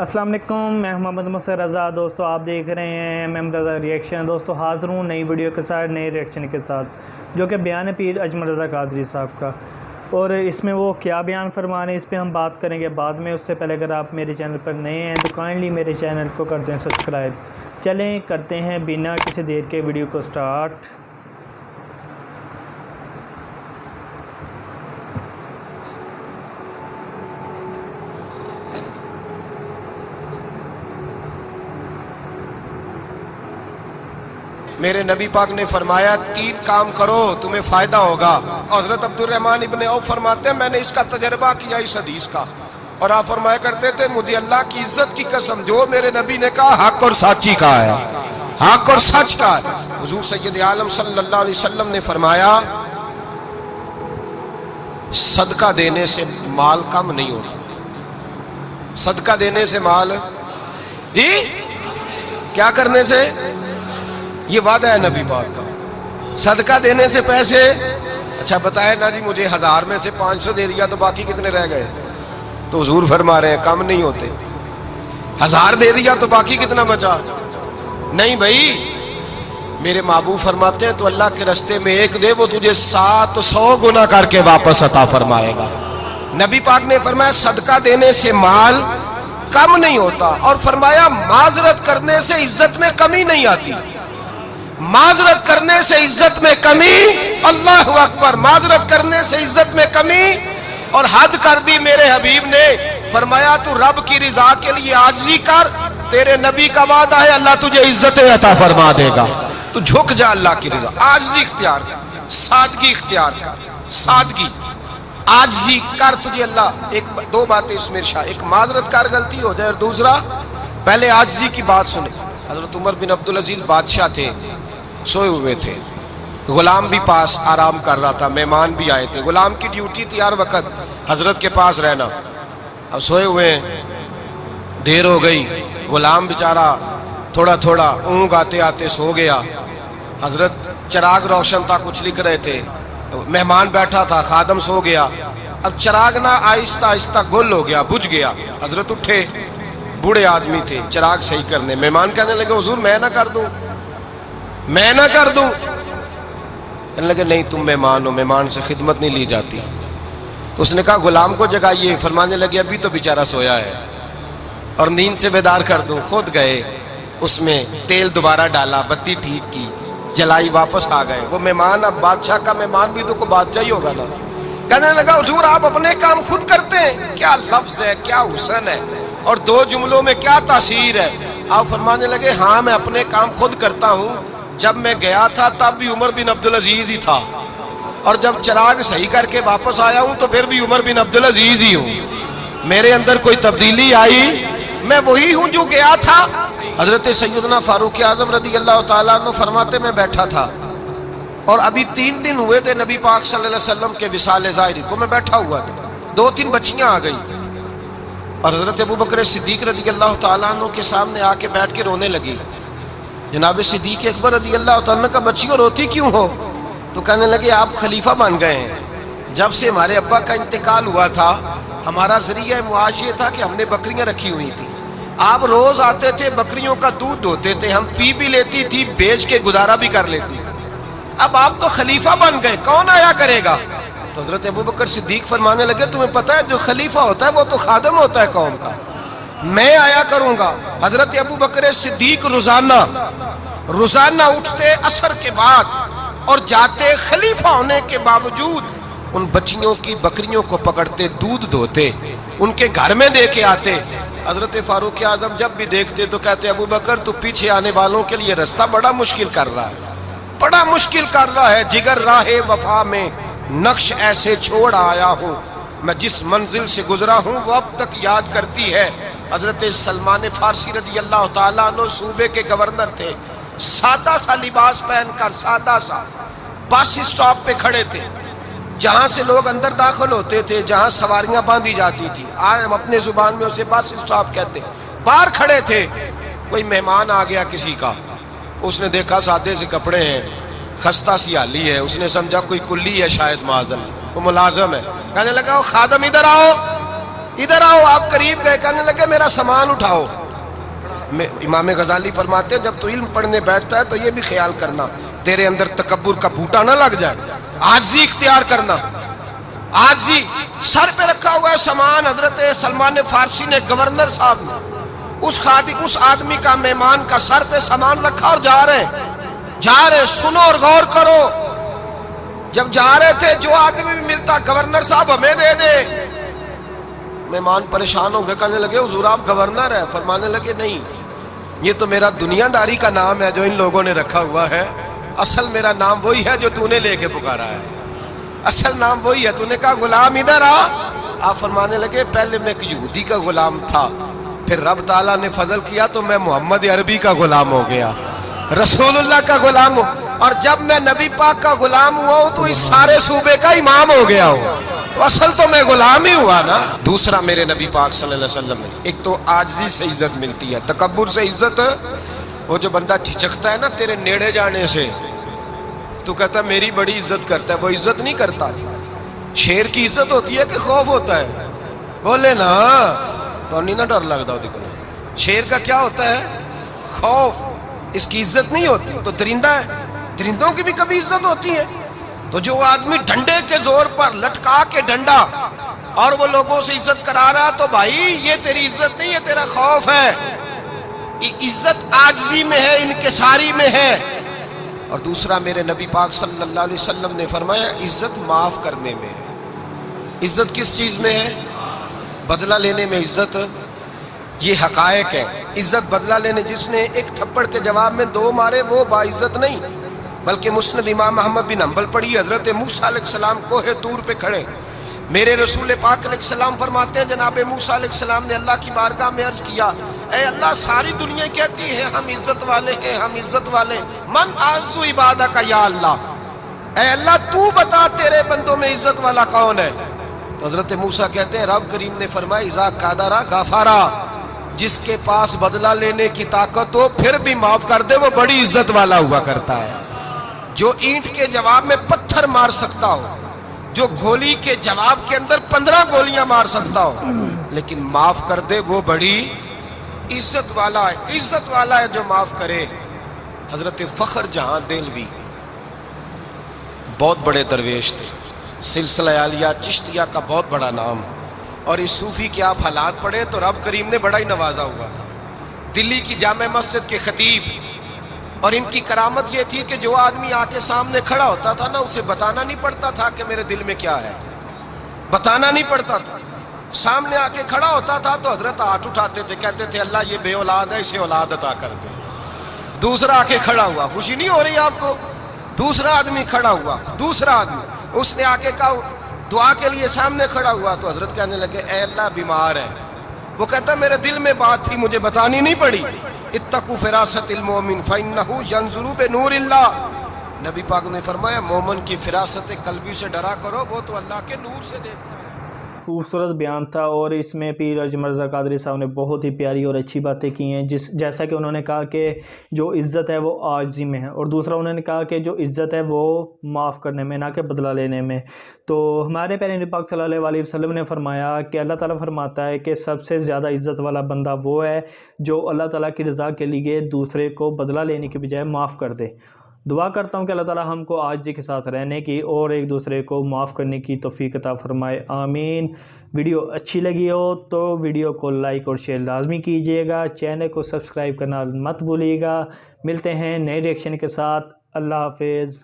السلام علیکم، میں محمد مصر رضا۔ دوستو آپ دیکھ رہے ہیں محمد رضا ریئیکشن۔ دوستو حاضر ہوں نئی ویڈیو کے ساتھ، نئے ریئیکشن کے ساتھ، جو کہ بیان پیر اجمل رضا قادری صاحب کا، اور اس میں وہ کیا بیان فرما رہے ہیں اس پہ ہم بات کریں گے بعد میں۔ اس سے پہلے اگر آپ میرے چینل پر نئے ہیں تو کائنڈلی میرے چینل کو کر دیں سبسکرائب۔ چلیں کرتے ہیں بنا کسی دیر کے ویڈیو کو سٹارٹ۔ میرے نبی پاک نے فرمایا 3 کام کرو تمہیں فائدہ ہوگا۔ حضرت عبد الرحمن ابن عوف فرماتے ہیں میں نے اس کا تجربہ کیا اس حدیث کا، اور آپ فرمایا کرتے تھے مجھے اللہ کی عزت کی قسم جو میرے نبی نے کہا حق اور سچی کا ہے، حق اور سچ کا ہے۔ حضور سید عالم صلی اللہ علیہ وسلم نے فرمایا صدقہ دینے سے مال کم نہیں ہوتا۔ صدقہ دینے سے مال جی کیا کرنے سے؟ یہ وعدہ ہے نبی پاک کا، صدقہ دینے سے پیسے۔ اچھا بتائے نا جی مجھے 1000 میں سے 500 دے دیا تو باقی کتنے رہ گئے؟ تو حضور فرما رہے ہیں کم نہیں ہوتے۔ 1000 دے دیا تو باقی کتنا بچا؟ نہیں بھائی، میرے محبوب فرماتے ہیں تو اللہ کے راستے میں ایک دے وہ تجھے 700 گنا کر کے واپس عطا فرمائے گا۔ نبی پاک نے فرمایا صدقہ دینے سے مال کم نہیں ہوتا، اور فرمایا معذرت کرنے سے عزت میں کمی نہیں آتی۔ معذرت کرنے سے عزت میں کمی، اللہ اکبر، معذرت کرنے سے عزت میں کمی، اور حد کر دی میرے حبیب نے۔ فرمایا تو رب کی رضا کے لیے عاجزی کر، تیرے نبی کا وعدہ ہے اللہ تجھے عزت عطا فرما دے گا۔ تو جھک جا اللہ کی رضا، عاجزی اختیار کر، سادگی اختیار کر، سادگی عاجزی کر، تجھے اللہ دو باتیں اس میں ارشاد، ایک معذرت کر غلطی ہو جائے، اور دوسرا پہلے عاجزی کی بات سنے۔ حضرت عمر بن عبدالعزیز بادشاہ تھے، سوئے ہوئے تھے، غلام بھی پاس آرام کر رہا تھا، مہمان بھی آئے تھے۔ غلام کی ڈیوٹی تھی ہر وقت حضرت کے پاس رہنا۔ اب سوئے ہوئے دیر ہو گئی، غلام بیچارہ تھوڑا تھوڑا اونگ آتے آتے سو گیا۔ حضرت چراغ روشن تھا، کچھ لکھ رہے تھے، مہمان بیٹھا تھا، خادم سو گیا۔ اب چراغ نہ آہستہ آہستہ گل ہو گیا، بجھ گیا۔ حضرت اٹھے، بوڑھے آدمی تھے، چراغ صحیح کرنے۔ مہمان کہنے لگے حضور میں نہ کر دوں، میں نہ کر دوں؟ کہنے لگے نہیں تم مہمان ہو، مہمان سے خدمت نہیں لی جاتی۔ تو اس نے کہا غلام کو جگائیے۔ فرمانے لگے ابھی تو بیچارہ سویا ہے، اور نیند سے بیدار کر دوں؟ خود گئے، اس میں تیل دوبارہ ڈالا، بتی ٹھیک کی، جلائی، واپس آ گئے۔ وہ مہمان اب بادشاہ کا مہمان بھی تو کوئی بادشاہ ہی ہوگا نا۔ کہنے لگا حضور آپ اپنے کام خود کرتے ہیں؟ کیا لفظ ہے، کیا حسن ہے، اور 2 جملوں میں کیا تاثیر ہے۔ آپ فرمانے لگے ہاں میں اپنے کام خود کرتا ہوں، جب میں گیا تھا تب بھی عمر بن عبدالعزیز ہی تھا، اور جب چراغ صحیح کر کے واپس آیا ہوں تو پھر بھی عمر بن عبدالعزیز ہی ہوں۔ میرے اندر کوئی تبدیلی آئی؟ میں وہی ہوں جو گیا تھا۔ حضرت سیدنا فاروق اعظم رضی اللہ تعالیٰ عنہ فرماتے میں بیٹھا تھا، اور ابھی 3 دن ہوئے تھے نبی پاک صلی اللہ علیہ وسلم کے وصال ظاہری کو، میں بیٹھا ہوا تھا، 2-3 بچیاں آ گئی، اور حضرت ابوبکر صدیق رضی اللہ تعالیٰ عنہ کے سامنے آ کے بیٹھ کے رونے لگی۔ جناب صدیق اکبر رضی اللہ تعالیٰ کا بچیوں روتی کیوں ہو؟ تو کہنے لگے آپ خلیفہ بن گئے ہیں، جب سے ہمارے ابا کا انتقال ہوا تھا ہمارا ذریعہ معاش یہ تھا کہ ہم نے بکریاں رکھی ہوئی تھی، آپ روز آتے تھے بکریوں کا دودھ دھوتے تھے، ہم پی بھی لیتی تھی، بیچ کے گزارا بھی کر لیتی تھی، اب آپ تو خلیفہ بن گئے، کون آیا کرے گا؟ تو حضرت ابوبکر صدیق فرمانے لگے تمہیں پتہ ہے جو خلیفہ ہوتا ہے وہ تو خادم ہوتا ہے قوم کا، میں آیا کروں گا۔ حضرت ابوبکر صدیق روزانہ اٹھتے عصر کے بعد اور جاتے، خلیفہ ہونے کے باوجود ان بچیوں کی بکریوں کو پکڑتے، دودھ دھوتے، ان کے گھر میں دے کے آتے۔ حضرت فاروق اعظم جب بھی دیکھتے تو کہتے ابوبکر تو پیچھے آنے والوں کے لیے راستہ بڑا مشکل کر رہا ہے، بڑا مشکل کر رہا ہے، جگر راہ وفا میں نقش ایسے چھوڑ آیا ہوں، میں جس منزل سے گزرا ہوں وہ اب تک یاد کرتی ہے۔ حضرت سلمان فارسی رضی اللہ تعالیٰ عنہ صوبے کے گورنر تھے، سادہ سا لباس پہن کر، سادہ سا، بس اسٹاپ پہ کھڑے تھے، جہاں سے لوگ اندر داخل ہوتے تھے، جہاں سواریاں باندھی جاتی تھی، آج ہم اپنے زبان میں اسے بس اسٹاپ کہتے، باہر کھڑے تھے۔ کوئی مہمان آ گیا کسی کا، اس نے دیکھا سادے سے کپڑے ہیں، خستہ سی حالی ہے، اس نے سمجھا کوئی کلی ہے شاید، معاذ اللہ کوئی ملازم ہے، کہنے لگا وہ خادم ادھر آؤ، ادھر آؤ. آپ قریب گئے, کہنے لگے میرا سامان اٹھاؤ. امام غزالی فرماتے ہیں جب تو علم پڑھنے بیٹھتا ہے تو یہ بھی خیال کرنا تیرے اندر تکبر کا بوٹا نہ لگ جائے, عاجزی اختیار کرنا. عاجزی سر پہ رکھا ہوا ہے سامان. حضرت سلمان فارسی نے, گورنر صاحب نے, اس آدمی کا, مہمان کا سر پہ سامان رکھا اور جا رہے. سنو اور غور کرو. جب جا رہے تھے جو آدمی بھی ملتا, گورنر صاحب ہمیں دے دے. مہمان پریشان ہو گئے, کہنے لگے حضور آپ گورنر ہیں؟ فرمانے لگے نہیں, یہ تو میرا دنیا داری کا نام ہے جو ان لوگوں نے رکھا ہوا ہے. اصل میرا نام وہی ہے جو تو نے لے کے پکارا ہے. اصل نام وہی ہے. تو نے کہا غلام ادھر آ. آپ فرمانے لگے پہلے میں ایک یہودی کا غلام تھا, پھر رب تعالیٰ نے فضل کیا تو میں محمد عربی کا غلام ہو گیا, رسول اللہ کا غلام ہوں, اور جب میں نبی پاک کا غلام ہوا ہوں تو اس سارے صوبے کا امام ہو گیا ہوں. تو اصل تو میں غلام ہی ہوا نا. دوسرا میرے نبی پاک صلی اللہ علیہ وسلم نے, ایک تو عاجزی سے عزت ملتی ہے, تکبر سے عزت. وہ جو بندہ جھجکتا ہے نا تیرے نیڑے جانے سے, تو کہتا ہے میری بڑی عزت کرتا ہے, وہ عزت نہیں کرتا. شیر کی عزت ہوتی ہے کہ خوف ہوتا ہے؟ بولے نا تو نہیں نہ ڈر لگتا ہوتی. شیر کا کیا ہوتا ہے؟ خوف. اس کی عزت نہیں ہوتی. تو درندہ ہے, درندوں کی بھی کبھی عزت ہوتی ہے. تو جو آدمی ڈنڈے کے زور پر لٹکا کے ڈنڈا اور وہ لوگوں سے عزت کرا رہا, تو بھائی یہ تیری عزت نہیں ہے, تیرا خوف ہے. عزت عاجزی میں ہے, انکساری میں ہے. اور دوسرا میرے نبی پاک صلی اللہ علیہ وسلم نے فرمایا عزت معاف کرنے میں ہے. عزت کس چیز میں ہے؟ بدلہ لینے میں عزت. یہ حقائق ہے. عزت بدلہ لینے, جس نے ایک تھپڑ کے جواب میں 2 مارے وہ باعزت نہیں, بلکہ مسند امام احمد بن حنبل پڑھی. حضرت موسیٰ علیہ السلام کوہ طور پہ کھڑے, میرے رسول پاک علیہ السلام فرماتے ہیں جناب موسیٰ علیہ السلام نے اللہ کی بارگاہ میں عرض کیا, اے اللہ ساری دنیا کہتی ہے ہم عزت والے ہیں, ہم عزت والے ہیں, من اعز عبادک یا اللہ, اے اللہ تو بتا تیرے بندوں میں عزت والا کون ہے؟ تو حضرت موسیٰ کہتے ہیں رب کریم نے فرمایا اذا قادر غفارا, جس کے پاس بدلہ لینے کی طاقت ہو پھر بھی معاف کر دے وہ بڑی عزت والا ہوا کرتا ہے. جو اینٹ کے جواب میں پتھر مار سکتا ہو, جو گولی کے جواب کے اندر 15 گولیاں مار سکتا ہو, لیکن معاف کر دے وہ بڑی عزت والا ہے. عزت والا ہے جو معاف کرے. حضرت فخر جہاں دہلوی بہت بڑے درویش تھے, سلسلہ عالیہ چشتیہ کا بہت بڑا نام, اور اس صوفی کے آپ حالات پڑھیں تو رب کریم نے بڑا ہی نوازا ہوا تھا. دلی کی جامع مسجد کے خطیب, اور ان کی کرامت یہ تھی کہ جو آدمی آ کے سامنے کھڑا ہوتا تھا نا اسے بتانا نہیں پڑتا تھا کہ میرے دل میں کیا ہے, بتانا نہیں پڑتا تھا. سامنے آ کے کھڑا ہوتا تھا تو حضرت ہاتھ اٹھاتے تھے, کہتے تھے اللہ یہ بے اولاد ہے اسے اولاد عطا کر دے. دوسرا آ کے کھڑا ہوا, خوشی نہیں ہو رہی آپ کو؟ دوسرا آدمی کھڑا ہوا, دوسرا آدمی, اس نے آ کے کہا دعا کے لیے سامنے کھڑا ہوا, تو حضرت کہنے لگے اے اللہ بیمار ہے. وہ کہتا میرے دل میں بات تھی مجھے بتانی نہیں پڑی. اتقوا فراست المومن فإنہ ینظر بنور اللہ, نبی پاک نے فرمایا مومن کی فراست قلبی سے ڈرا کرو, وہ تو اللہ کے نور سے دیکھتا ہے. خوبصورت بیان تھا, اور اس میں پیر اجمل رضا قادری صاحب نے بہت ہی پیاری اور اچھی باتیں کی ہیں. جیسا کہ انہوں نے کہا کہ جو عزت ہے وہ عاجزی میں ہے, اور دوسرا انہوں نے کہا کہ جو عزت ہے وہ معاف کرنے میں, نہ کہ بدلہ لینے میں. تو ہمارے پیارے نبی پاک صلی اللہ علیہ وسلم نے فرمایا کہ اللہ تعالیٰ فرماتا ہے کہ سب سے زیادہ عزت والا بندہ وہ ہے جو اللہ تعالیٰ کی رضا کے لیے دوسرے کو بدلہ لینے کے بجائے معاف کر دے. دعا کرتا ہوں کہ اللہ تعالیٰ ہم کو عاجزی کے ساتھ رہنے کی اور ایک دوسرے کو معاف کرنے کی توفیق عطا فرمائے, آمین. ویڈیو اچھی لگی ہو تو ویڈیو کو لائک اور شیئر لازمی کیجیے گا, چینل کو سبسکرائب کرنا مت بھولیے گا. ملتے ہیں نئے ریئیکشن کے ساتھ. اللہ حافظ.